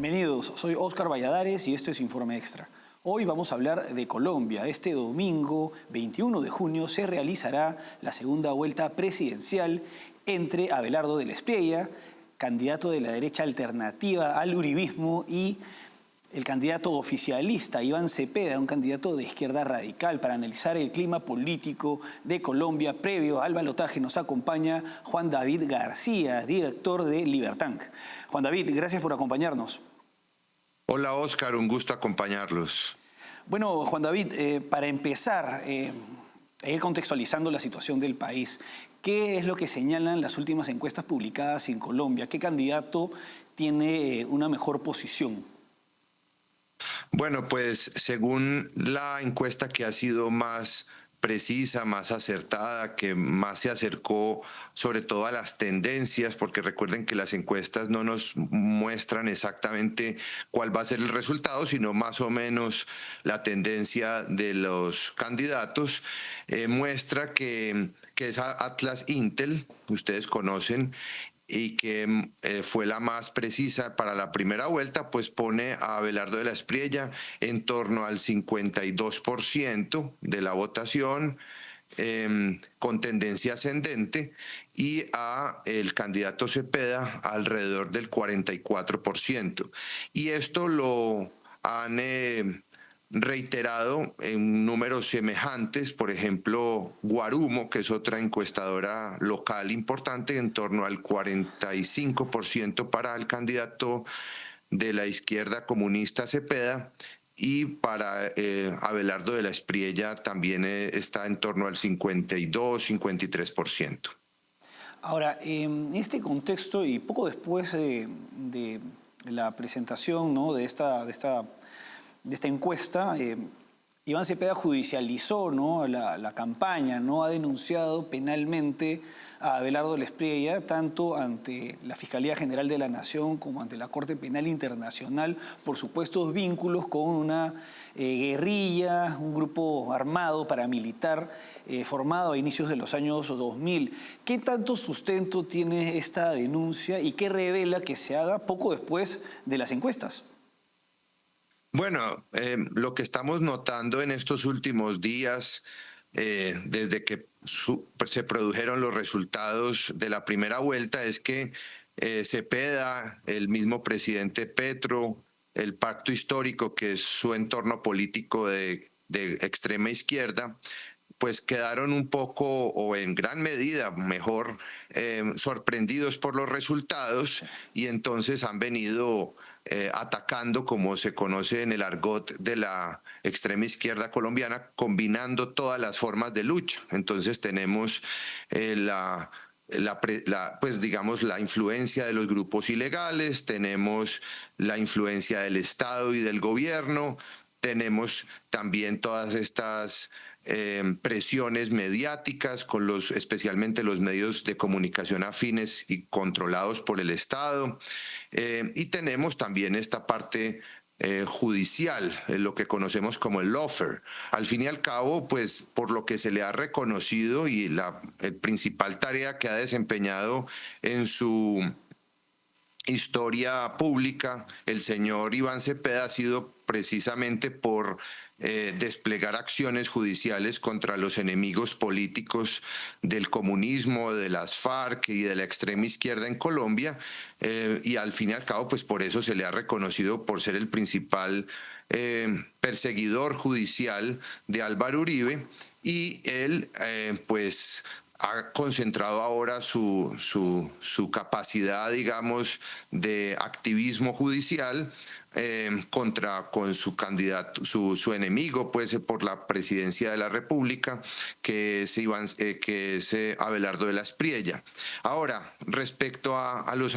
Bienvenidos, soy Óscar Valladares y esto es Informe Extra. Hoy vamos a hablar de Colombia. Este domingo, 21 de junio, se realizará la segunda vuelta presidencial entre Abelardo del Espriella, candidato de la derecha alternativa al uribismo, y el candidato oficialista Iván Cepeda, un candidato de izquierda radical. Para analizar el clima político de Colombia previo al balotaje nos acompaña Juan David García, director de Libertank. Juan David, gracias por acompañarnos. Hola Óscar, un gusto acompañarlos. Bueno, Juan David, para empezar, ir contextualizando la situación del país, ¿qué es lo que señalan las últimas encuestas publicadas en Colombia? ¿Qué candidato tiene una mejor posición? Bueno, pues según la encuesta que ha sido más precisa, más acertada, que más se acercó sobre todo a las tendencias, porque recuerden que las encuestas no nos muestran exactamente cuál va a ser el resultado, sino más o menos la tendencia de los candidatos, muestra que esa Atlas Intel, ustedes conocen, y que fue la más precisa para la primera vuelta, pues pone a Abelardo de la Espriella en torno al 52% de la votación, con tendencia ascendente, y a el candidato Cepeda alrededor del 44%. Y esto lo han reiterado en números semejantes, por ejemplo, Guarumo, que es otra encuestadora local importante, en torno al 45% para el candidato de la izquierda comunista Cepeda, y para Abelardo de la Espriella también está en torno al 52-53%. Ahora, en este contexto y poco después de la presentación, ¿no?, de esta encuesta, Iván Cepeda judicializó, ¿no?, la campaña, ¿no?, ha denunciado penalmente a Abelardo del Espriella, tanto ante la Fiscalía General de la Nación como ante la Corte Penal Internacional, por supuestos vínculos con una guerrilla, un grupo armado paramilitar formado a inicios de los años 2000. ¿Qué tanto sustento tiene esta denuncia y qué revela que se haga poco después de las encuestas? Bueno, lo que estamos notando en estos últimos días, desde que se produjeron los resultados de la primera vuelta, es que Cepeda, el mismo presidente Petro, el pacto histórico, que es su entorno político de extrema izquierda, pues quedaron un poco, o en gran medida, mejor, sorprendidos por los resultados, y entonces han venido atacando, como se conoce en el argot de la extrema izquierda colombiana, combinando todas las formas de lucha. Entonces tenemos pues digamos la influencia de los grupos ilegales, tenemos la influencia del Estado y del gobierno, tenemos también todas estas presiones mediáticas con especialmente los medios de comunicación afines y controlados por el Estado, y tenemos también esta parte judicial, lo que conocemos como el lawfare. Al fin y al cabo, pues por lo que se le ha reconocido y la principal tarea que ha desempeñado en su historia pública, el señor Iván Cepeda, ha sido precisamente por desplegar acciones judiciales contra los enemigos políticos del comunismo, de las FARC y de la extrema izquierda en Colombia, y al fin y al cabo, pues por eso se le ha reconocido por ser el principal perseguidor judicial de Álvaro Uribe, y él pues ha concentrado ahora su capacidad, digamos, de activismo judicial con su candidato, su enemigo, pues, por la presidencia de la República, que es Abelardo de la Espriella. Ahora, respecto a los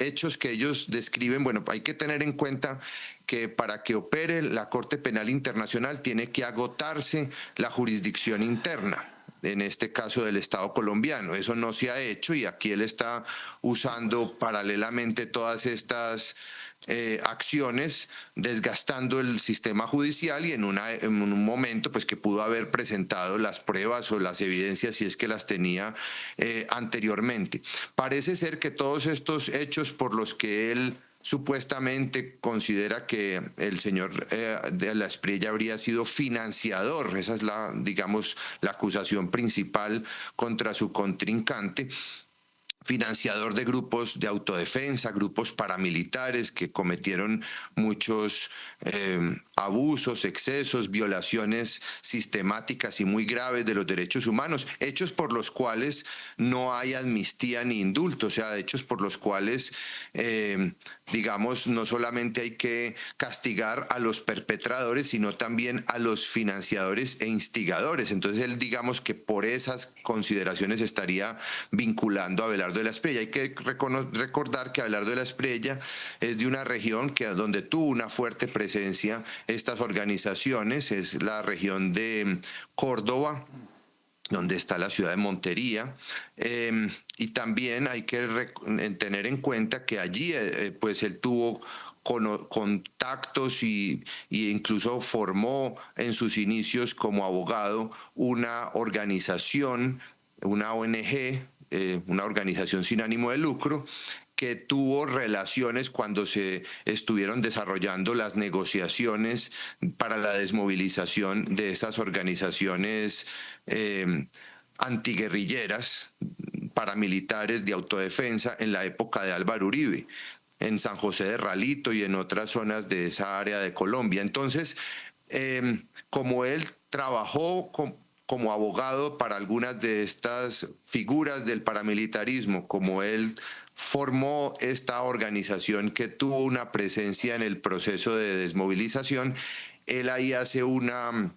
hechos que ellos describen, bueno, hay que tener en cuenta que para que opere la Corte Penal Internacional tiene que agotarse la jurisdicción interna, en este caso del Estado colombiano. Eso no se ha hecho, y aquí él está usando paralelamente todas estas acciones, desgastando el sistema judicial, y en un momento pues que pudo haber presentado las pruebas o las evidencias, si es que las tenía anteriormente. Parece ser que todos estos hechos por los que él supuestamente considera que el señor de la Espriella habría sido financiador. Esa es digamos, la acusación principal contra su contrincante. Financiador de grupos de autodefensa, grupos paramilitares que cometieron muchos abusos, excesos, violaciones sistemáticas y muy graves de los derechos humanos, hechos por los cuales no hay amnistía ni indulto, o sea, hechos por los cuales, digamos, no solamente hay que castigar a los perpetradores, sino también a los financiadores e instigadores. Entonces él, digamos que por esas consideraciones estaría vinculando a Abelardo de la Espriella. Hay que recordar que Abelardo de la Espriella es de una región donde tuvo una fuerte presencia estas organizaciones, es la región de Córdoba, donde está la ciudad de Montería, y también hay que tener en cuenta que allí pues él tuvo contactos y incluso formó en sus inicios como abogado una organización, una ONG, una organización sin ánimo de lucro, que tuvo relaciones cuando se estuvieron desarrollando las negociaciones para la desmovilización de esas organizaciones antiguerrilleras, paramilitares de autodefensa en la época de Álvaro Uribe, en San José de Ralito y en otras zonas de esa área de Colombia. Entonces, como él trabajó como abogado para algunas de estas figuras del paramilitarismo, como él formó esta organización que tuvo una presencia en el proceso de desmovilización, él ahí hace una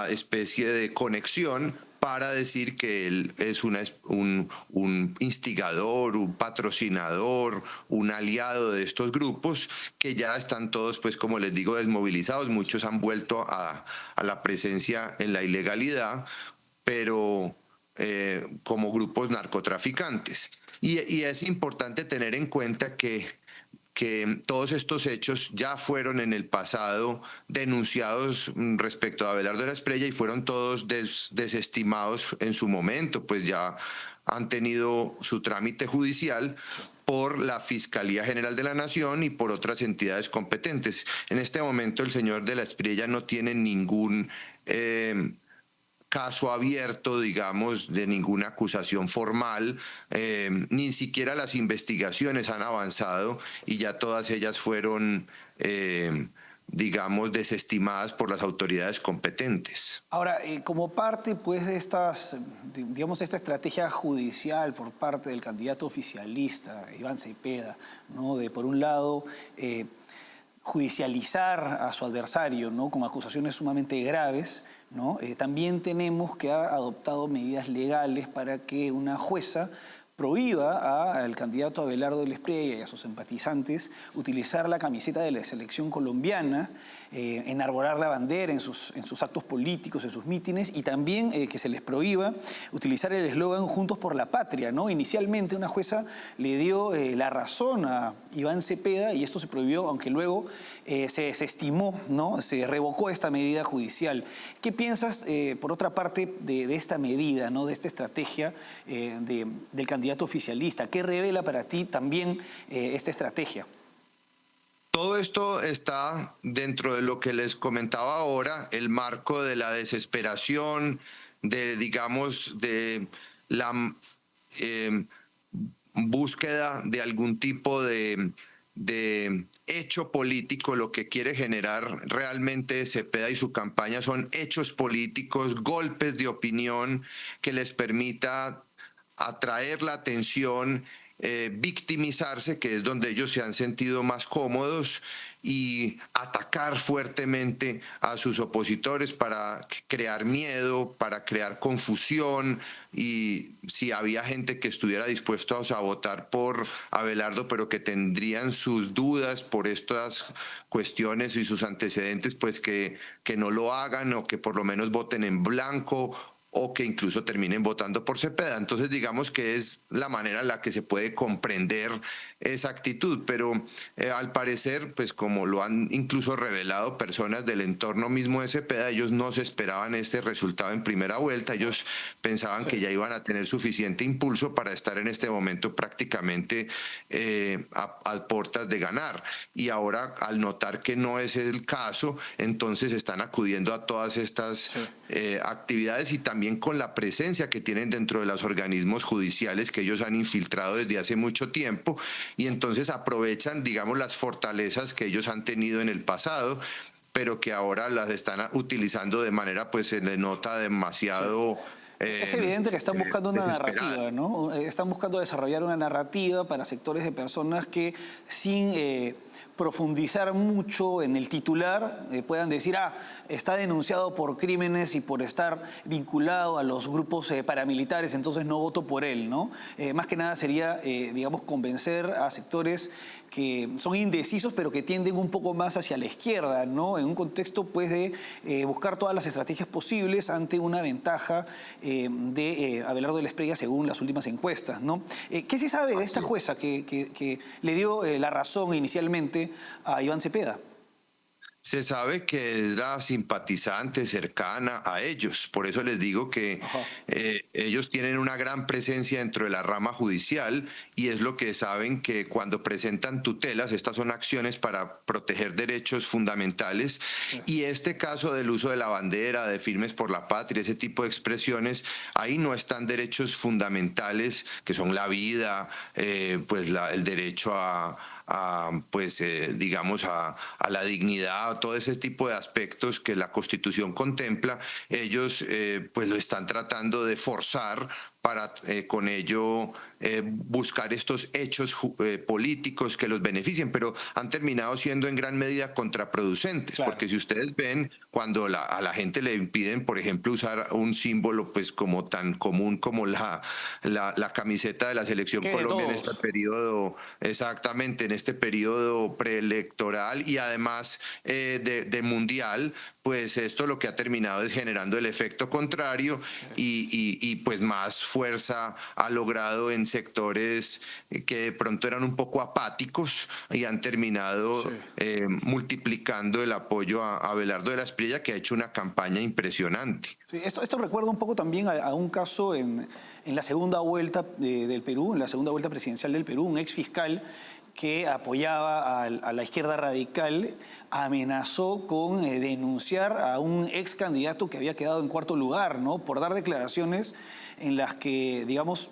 especie de conexión para decir que él es un instigador, un patrocinador, un aliado de estos grupos que ya están todos, pues como les digo, desmovilizados. Muchos han vuelto a la presencia en la ilegalidad, pero como grupos narcotraficantes. Y es importante tener en cuenta que todos estos hechos ya fueron en el pasado denunciados respecto a Abelardo de la Espriella y fueron todos desestimados en su momento, pues ya han tenido su trámite judicial por la Fiscalía General de la Nación y por otras entidades competentes. En este momento el señor de la Espriella no tiene ningún caso abierto, digamos, de ninguna acusación formal, ni siquiera las investigaciones han avanzado y ya todas ellas fueron, digamos, desestimadas por las autoridades competentes. Ahora, como parte pues de digamos, esta estrategia judicial por parte del candidato oficialista, Iván Cepeda, ¿no? De por un lado judicializar a su adversario, ¿no? Con acusaciones sumamente graves, ¿no? También tenemos que ha adoptado medidas legales para que una jueza prohíba al candidato Abelardo de la Espriella y a sus simpatizantes utilizar la camiseta de la selección colombiana, enarbolar la bandera en sus actos políticos, en sus mítines, y también que se les prohíba utilizar el eslogan Juntos por la Patria, ¿no? Inicialmente una jueza le dio la razón a Iván Cepeda y esto se prohibió, aunque luego se desestimó, ¿no? Se revocó esta medida judicial. ¿Qué piensas, por otra parte, de esta medida, ¿no? De esta estrategia del candidato oficialista? ¿Qué revela para ti también esta estrategia? Todo esto está dentro de lo que les comentaba ahora, el marco de la desesperación, digamos, de la búsqueda de algún tipo de hecho político. Lo que quiere generar realmente Cepeda y su campaña son hechos políticos, golpes de opinión que les permita atraer la atención, victimizarse, que es donde ellos se han sentido más cómodos, y atacar fuertemente a sus opositores para crear miedo, para crear confusión. Y si había gente que estuviera dispuesta a votar por Abelardo, pero que tendrían sus dudas por estas cuestiones y sus antecedentes, pues que no lo hagan, o que por lo menos voten en blanco, o que incluso terminen votando por Cepeda. Entonces, digamos que es la manera en la que se puede comprender esa actitud, pero al parecer, pues como lo han incluso revelado personas del entorno mismo de Cepeda, ellos no se esperaban este resultado en primera vuelta, ellos pensaban que ya iban a tener suficiente impulso para estar en este momento prácticamente a puertas de ganar. Y ahora, al notar que no es el caso, entonces están acudiendo a todas estas actividades y también con la presencia que tienen dentro de los organismos judiciales que ellos han infiltrado desde hace mucho tiempo, y entonces aprovechan, digamos, las fortalezas que ellos han tenido en el pasado, pero que ahora las están utilizando de manera, pues se le nota demasiado Es evidente que están buscando una desesperada. narrativa, ¿no? Están buscando desarrollar una narrativa para sectores de personas que sin profundizar mucho en el titular puedan decir, está denunciado por crímenes y por estar vinculado a los grupos paramilitares, entonces no voto por él, ¿no? Más que nada sería, digamos, convencer a sectores que son indecisos, pero que tienden un poco más hacia la izquierda, ¿no? En un contexto, pues, de buscar todas las estrategias posibles ante una ventaja de Abelardo de la Espriella según las últimas encuestas, ¿no? ¿Qué se sabe de esta jueza que le dio la razón inicialmente a Iván Cepeda? Se sabe que era simpatizante, cercana a ellos. Por eso les digo que ellos tienen una gran presencia dentro de la rama judicial, y es lo que saben, que cuando presentan tutelas, estas son acciones para proteger derechos fundamentales, y este caso del uso de la bandera, de firmes por la patria, ese tipo de expresiones, ahí no están derechos fundamentales, que son la vida, pues el derecho digamos, a la dignidad, todo ese tipo de aspectos que la Constitución contempla. Ellos pues lo están tratando de forzar para con ello buscar estos hechos políticos que los beneficien, pero han terminado siendo en gran medida contraproducentes, porque si ustedes ven, cuando a la gente le impiden, por ejemplo, usar un símbolo pues como tan común como la camiseta de la Selección Colombia en este periodo, exactamente, en este periodo preelectoral y además de mundial, pues esto lo que ha terminado es generando el efecto contrario y pues más fuerza ha logrado en sectores que de pronto eran un poco apáticos y han terminado multiplicando el apoyo a Abelardo de la Espriella, que ha hecho una campaña impresionante. Sí, esto recuerda un poco también a un caso en la segunda vuelta del Perú, en la segunda vuelta presidencial del Perú, un ex fiscal que apoyaba a la izquierda radical amenazó con denunciar a un ex candidato que había quedado en cuarto lugar, ¿no? Por dar declaraciones en las que, digamos,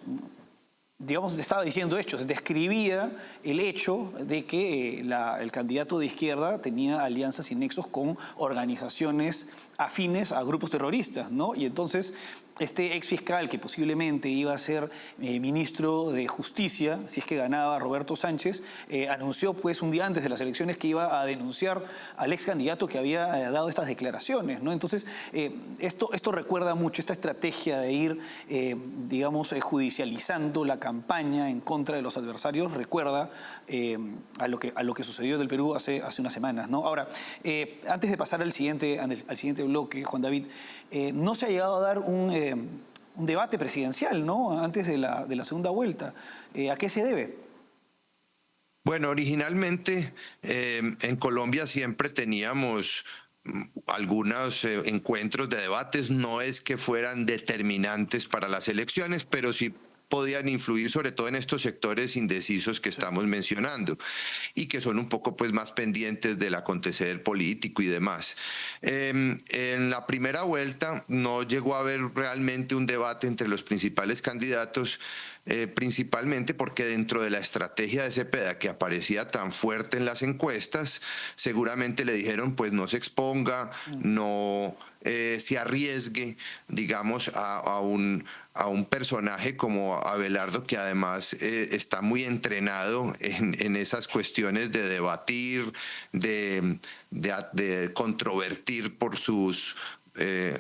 estaba diciendo hechos, describía el hecho de que el candidato de izquierda tenía alianzas y nexos con organizaciones afines a grupos terroristas, ¿no? Y entonces este ex fiscal, que posiblemente iba a ser ministro de Justicia, si es que ganaba Roberto Sánchez, anunció pues un día antes de las elecciones que iba a denunciar al ex candidato que había dado estas declaraciones, ¿no? Entonces, esto recuerda mucho esta estrategia de ir, digamos, judicializando la campaña en contra de los adversarios, recuerda a lo que sucedió del Perú hace unas semanas, ¿no? Ahora, antes de pasar al siguiente bloque, Juan David, no se ha llegado a dar un debate presidencial, ¿no? Antes de la segunda vuelta. ¿A qué se debe? Bueno, originalmente en Colombia siempre teníamos algunos encuentros de debates, no es que fueran determinantes para las elecciones, pero sí podían influir sobre todo en estos sectores indecisos que estamos mencionando y que son un poco pues más pendientes del acontecer político y demás. En la primera vuelta no llegó a haber realmente un debate entre los principales candidatos, principalmente porque dentro de la estrategia de Cepeda, que aparecía tan fuerte en las encuestas, seguramente le dijeron pues no se exponga, no se arriesgue, digamos, a un personaje como Abelardo, que además está muy entrenado en esas cuestiones de debatir, de controvertir por sus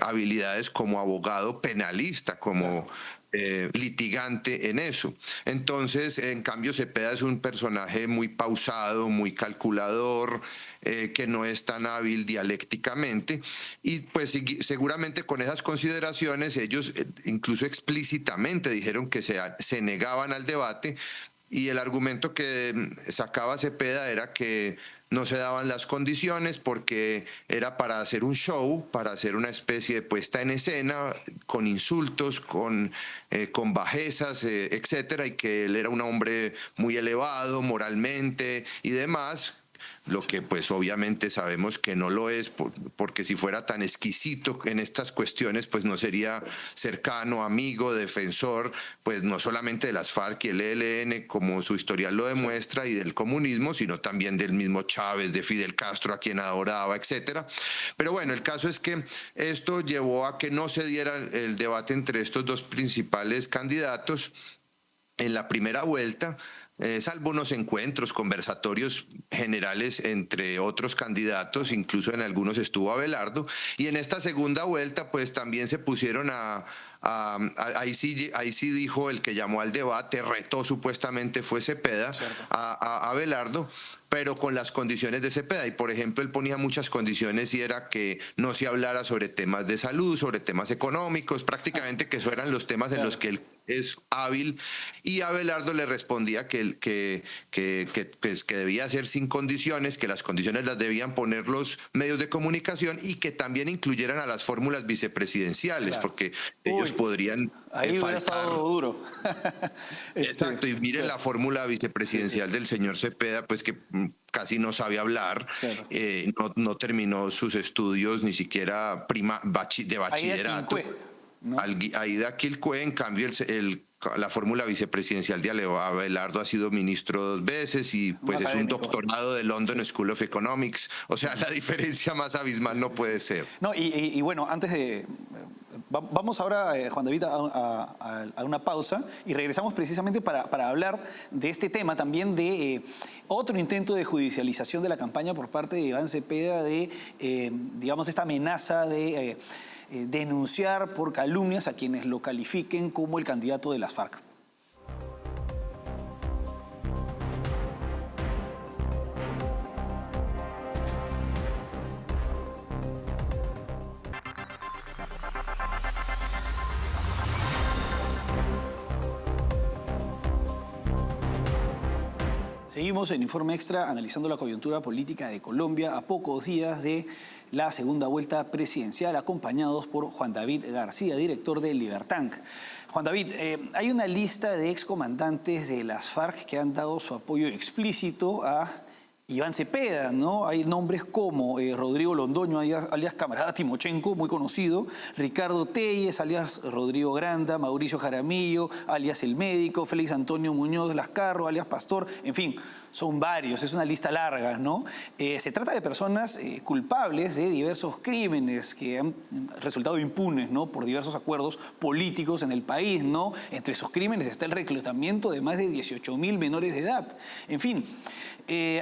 habilidades como abogado penalista, como litigante en eso. Entonces, en cambio, Cepeda es un personaje muy pausado, muy calculador, que no es tan hábil dialécticamente, y pues seguramente con esas consideraciones ellos incluso explícitamente dijeron que se negaban al debate, y el argumento que sacaba Cepeda era que no se daban las condiciones porque era para hacer un show, para hacer una especie de puesta en escena, con insultos, con bajezas, etcétera, y que él era un hombre muy elevado moralmente y demás. Lo que pues obviamente sabemos que no lo es, porque si fuera tan exquisito en estas cuestiones, pues no sería cercano, amigo, defensor, pues no solamente de las FARC y el ELN, como su historial lo demuestra, y del comunismo, sino también del mismo Chávez, de Fidel Castro, a quien adoraba, etcétera. Pero bueno, el caso es que esto llevó a que no se diera el debate entre estos dos principales candidatos en la primera vuelta, salvo unos encuentros, conversatorios generales entre otros candidatos, incluso en algunos estuvo Abelardo, y en esta segunda vuelta pues también se pusieron ahí sí dijo el que llamó al debate, retó supuestamente fue Cepeda, a Abelardo, pero con las condiciones de Cepeda. Y por ejemplo, él ponía muchas condiciones, y era que no se hablara sobre temas de salud, sobre temas económicos, prácticamente que esos eran los temas en los que él es hábil, y Abelardo le respondía pues, que debía ser sin condiciones, que las condiciones las debían poner los medios de comunicación, y que también incluyeran a las fórmulas vicepresidenciales, porque ellos podrían ahí hubiera estado duro. Exacto, y miren la fórmula vicepresidencial del señor Cepeda, pues que casi no sabe hablar, no terminó sus estudios ni siquiera de bachillerato. ¿no? Aida Quilcue, en cambio, la fórmula vicepresidencial de Abelardo ha sido ministro 2 veces, y pues es un doctorado de London School of Economics. O sea, la diferencia más abismal no puede ser. No, y bueno, antes de... Vamos ahora, Juan David, a una pausa, y regresamos precisamente para hablar de este tema también, de otro intento de judicialización de la campaña por parte de Iván Cepeda, de, digamos, esta amenaza de denunciar por calumnias a quienes lo califiquen como el candidato de las FARC. Seguimos en Informe Extra analizando la coyuntura política de Colombia a pocos días de la segunda vuelta presidencial, acompañados por Juan David García, director de Libertank. Juan David, hay una lista de excomandantes de las FARC que han dado su apoyo explícito a Iván Cepeda, ¿no? Hay nombres como Rodrigo Londoño, alias Camarada Timochenko, muy conocido, Ricardo Telles, alias Rodrigo Granda, Mauricio Jaramillo, alias El Médico, Félix Antonio Muñoz Lascarro, alias Pastor, en fin, son varios, es una lista larga, ¿no? Se trata de personas culpables de diversos crímenes que han resultado impunes, ¿no? Por diversos acuerdos políticos en el país, ¿no? Entre esos crímenes está el reclutamiento de más de 18.000 menores de edad. En fin,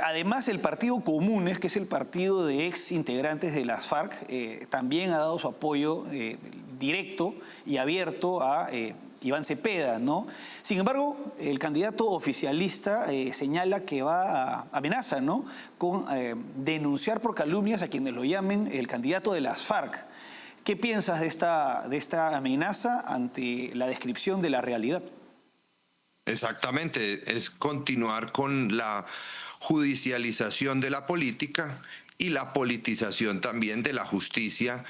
además el Partido Comunes, que es el partido de ex integrantes de las FARC, también ha dado su apoyo directo y abierto a Iván Cepeda, ¿no? Sin embargo, el candidato oficialista señala que amenaza, ¿no? Con denunciar por calumnias a quienes lo llamen el candidato de las FARC. ¿Qué piensas de esta amenaza ante la descripción de la realidad? Exactamente, es continuar con la judicialización de la política y la politización también de la justicia,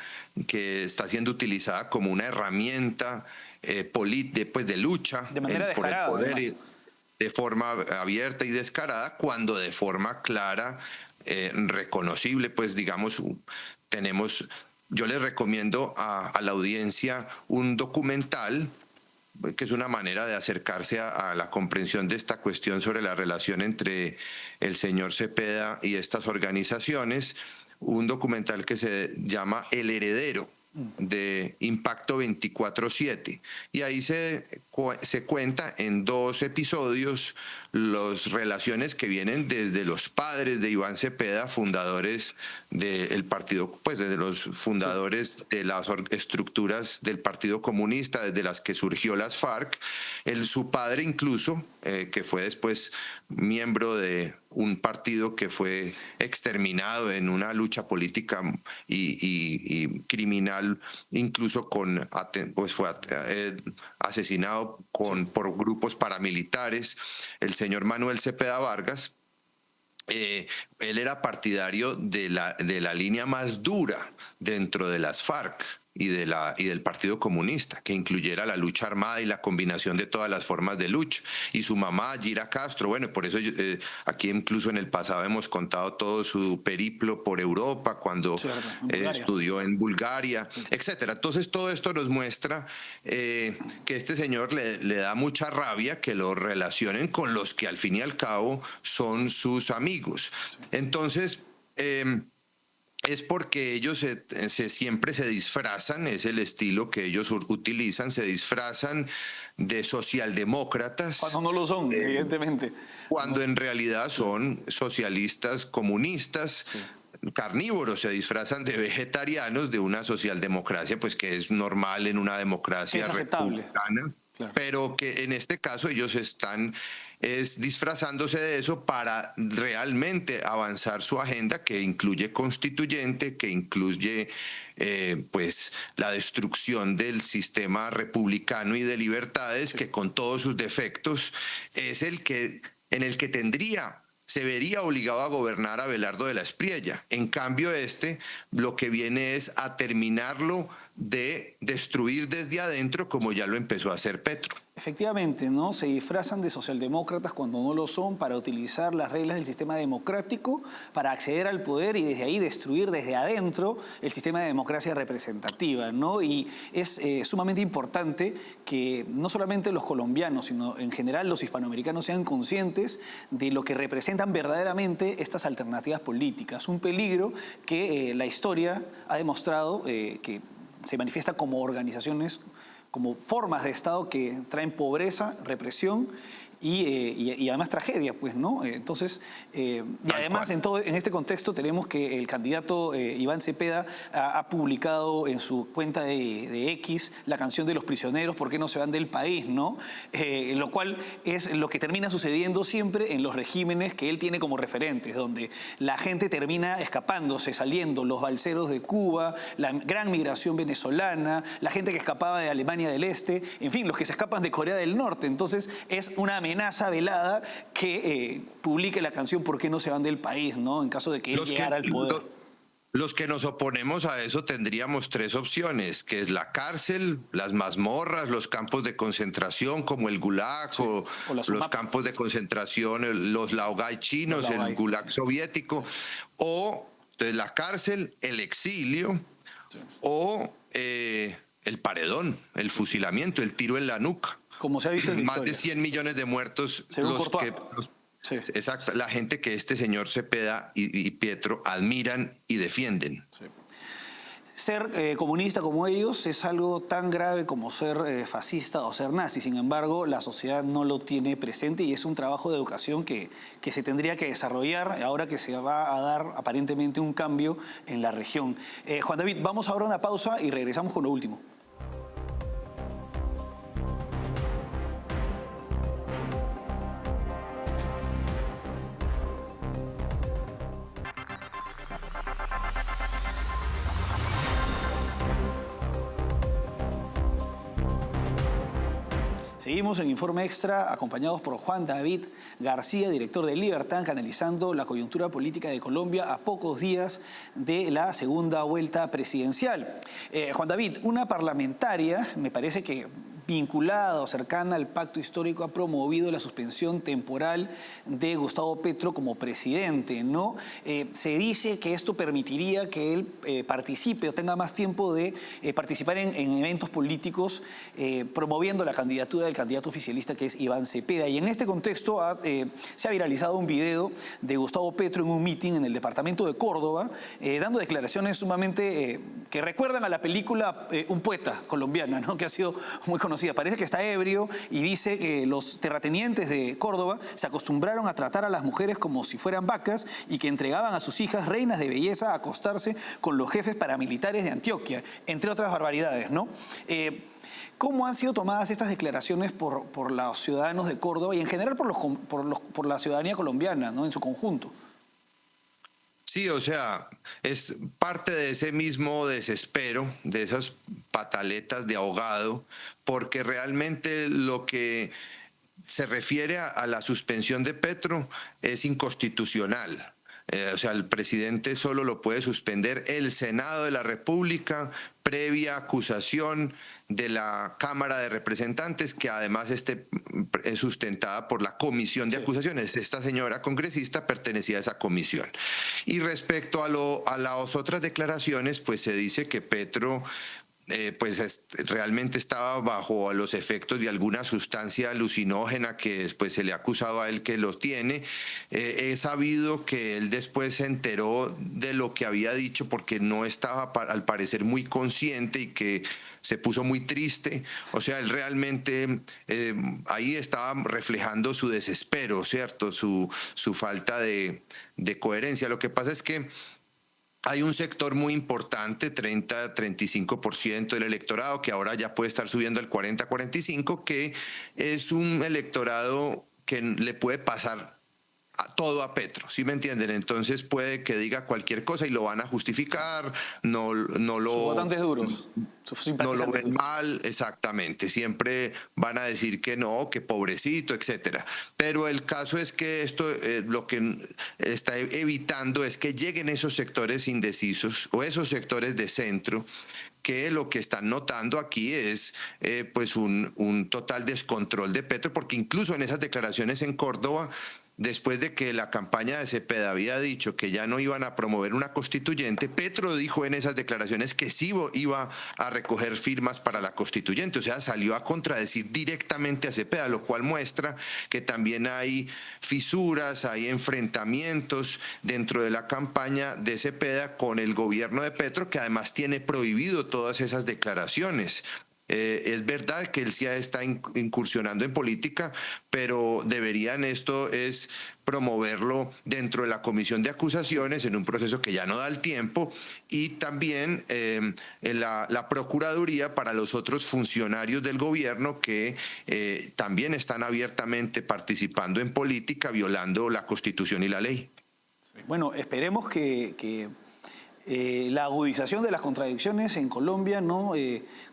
que está siendo utilizada como una herramienta de lucha de manera por el descarada, poder, de forma abierta y descarada, cuando de forma clara, reconocible, pues digamos, yo les recomiendo a la audiencia un documental que es una manera de acercarse a la comprensión de esta cuestión sobre la relación entre el señor Cepeda y estas organizaciones, un documental que se llama El Heredero, de Impacto 24/7. Y ahí se cuenta en 2 episodios las relaciones que vienen desde los padres de Iván Cepeda, fundadores del partido, pues desde los fundadores de las estructuras del Partido Comunista, desde las que surgió las FARC. Su padre incluso, que fue después miembro de un partido que fue exterminado en una lucha política y criminal, incluso pues fue asesinado por grupos paramilitares, el señor Manuel Cepeda Vargas. Él era partidario de la línea más dura dentro de las FARC y del Partido Comunista, que incluyera la lucha armada y la combinación de todas las formas de lucha. Y su mamá, Gira Castro, bueno, por eso aquí incluso en el pasado hemos contado todo su periplo por Europa, cuando estudió en Bulgaria, etcétera. Entonces todo esto nos muestra que este señor le da mucha rabia que lo relacionen con los que al fin y al cabo son sus amigos. Entonces, es porque ellos siempre se disfrazan, es el estilo que ellos utilizan, se disfrazan de socialdemócratas. Cuando no lo son, evidentemente. Cuando en realidad son socialistas comunistas. Sí. Carnívoros, se disfrazan de vegetarianos, de una socialdemocracia, pues que es normal en una democracia republicana. Claro. Pero que en este caso ellos están disfrazándose de eso para realmente avanzar su agenda, que incluye constituyente, que incluye pues la destrucción del sistema republicano y de libertades, que con todos sus defectos es en el que se vería obligado a gobernar Abelardo de la Espriella. En cambio, lo que viene es a terminarlo de destruir desde adentro, como ya lo empezó a hacer Petro. Efectivamente, ¿no? Se disfrazan de socialdemócratas cuando no lo son, para utilizar las reglas del sistema democrático para acceder al poder y desde ahí destruir desde adentro el sistema de democracia representativa, ¿no? Y es sumamente importante que no solamente los colombianos, sino en general los hispanoamericanos sean conscientes de lo que representan verdaderamente estas alternativas políticas. Un peligro que la historia ha demostrado que se manifiesta como organizaciones, como formas de Estado que traen pobreza, represión y además tragedia, pues, ¿no? Entonces, y además en este contexto tenemos que el candidato Iván Cepeda ha publicado en su cuenta de X la canción de los prisioneros, ¿por qué no se van del país?, ¿no? Lo cual es lo que termina sucediendo siempre en los regímenes que él tiene como referentes, donde la gente termina escapándose, saliendo, los balseros de Cuba, la gran migración venezolana, la gente que escapaba de Alemania del Este, en fin, los que se escapan de Corea del Norte. Entonces, es una amenaza velada que publique la canción ¿Por qué no se van del país?, ¿no? En caso de que él llegara al poder. Los que nos oponemos a eso tendríamos 3 opciones, que es la cárcel, las mazmorras, los campos de concentración como el Gulag, sí, o los campos de concentración, los laogai chinos, el Gulag soviético, o entonces, la cárcel, el exilio, sí, o el paredón, el fusilamiento, el tiro en la nuca. Como se ha visto en la historia. Más de 100 millones de muertos. Sí. Exacto, la gente que este señor Cepeda y Petro admiran y defienden. Sí. Ser comunista como ellos es algo tan grave como ser fascista o ser nazi. Sin embargo, la sociedad no lo tiene presente y es un trabajo de educación que se tendría que desarrollar ahora que se va a dar aparentemente un cambio en la región. Juan David, vamos ahora a una pausa y regresamos con lo último. Seguimos en Informe Extra, acompañados por Juan David García, director de Libertad, analizando la coyuntura política de Colombia a pocos días de la segunda vuelta presidencial. Juan David, una parlamentaria, me parece que vinculada o cercana al pacto histórico, ha promovido la suspensión temporal de Gustavo Petro como presidente, ¿no? Se dice que esto permitiría que él participe o tenga más tiempo de participar en eventos políticos, promoviendo la candidatura del candidato oficialista, que es Iván Cepeda. Y en este contexto se ha viralizado un video de Gustavo Petro en un meeting en el departamento de Córdoba, dando declaraciones sumamente que recuerdan a la película Un poeta colombiana, ¿no? Que ha sido muy conocida. Parece que está ebrio y dice que los terratenientes de Córdoba se acostumbraron a tratar a las mujeres como si fueran vacas y que entregaban a sus hijas reinas de belleza a acostarse con los jefes paramilitares de Antioquia, entre otras barbaridades, ¿no? ¿Cómo han sido tomadas estas declaraciones por los ciudadanos de Córdoba y en general por la ciudadanía colombiana, ¿no? En su conjunto? Sí, o sea, es parte de ese mismo desespero, de esas pataletas de ahogado, porque realmente lo que se refiere a la suspensión de Petro es inconstitucional. O sea, el presidente solo lo puede suspender el Senado de la República previa acusación de la Cámara de Representantes, que además es sustentada por la Comisión de Acusaciones. Esta señora congresista pertenecía a esa comisión. Y respecto a las otras declaraciones, pues se dice que Petro realmente estaba bajo los efectos de alguna sustancia alucinógena que después se le ha acusado a él que lo tiene. He sabido que él después se enteró de lo que había dicho porque no estaba al parecer muy consciente y que se puso muy triste. O sea, él realmente ahí estaba reflejando su desespero, ¿cierto? Su falta de coherencia. Lo que pasa es que hay un sector muy importante, 30-35% del electorado, que ahora ya puede estar subiendo al 40-45%, que es un electorado que le puede pasar todo a Petro, ¿sí me entienden? Entonces puede que diga cualquier cosa y lo van a justificar, no lo... Sus votantes duros, sus No simpatizantes lo ven duros. mal, exactamente. Siempre van a decir que no, que pobrecito, etcétera. Pero el caso es que esto lo que está evitando es que lleguen esos sectores indecisos o esos sectores de centro que lo que están notando aquí es pues un total descontrol de Petro, porque incluso en esas declaraciones en Córdoba, después de que la campaña de Cepeda había dicho que ya no iban a promover una constituyente, Petro dijo en esas declaraciones que sí iba a recoger firmas para la constituyente, o sea, salió a contradecir directamente a Cepeda, lo cual muestra que también hay fisuras, hay enfrentamientos dentro de la campaña de Cepeda con el gobierno de Petro, que además tiene prohibido todas esas declaraciones. Es verdad que él sí está incursionando en política, pero deberían esto es promoverlo dentro de la comisión de acusaciones en un proceso que ya no da el tiempo y también en la Procuraduría para los otros funcionarios del gobierno que también están abiertamente participando en política, violando la Constitución y la ley. Bueno, esperemos que la agudización de las contradicciones en Colombia no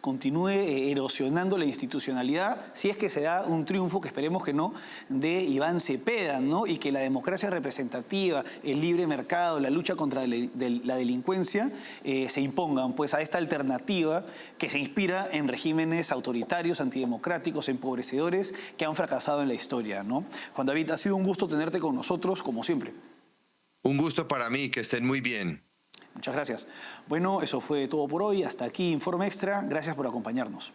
continúe erosionando la institucionalidad, si es que se da un triunfo, que esperemos que no, de Iván Cepeda, ¿no? Y que la democracia representativa, el libre mercado, la lucha contra la delincuencia se impongan pues a esta alternativa que se inspira en regímenes autoritarios, antidemocráticos, empobrecedores que han fracasado en la historia, ¿no? Juan David, ha sido un gusto tenerte con nosotros, como siempre. Un gusto para mí, que estén muy bien. Muchas gracias. Bueno, eso fue todo por hoy. Hasta aquí Informe Extra. Gracias por acompañarnos.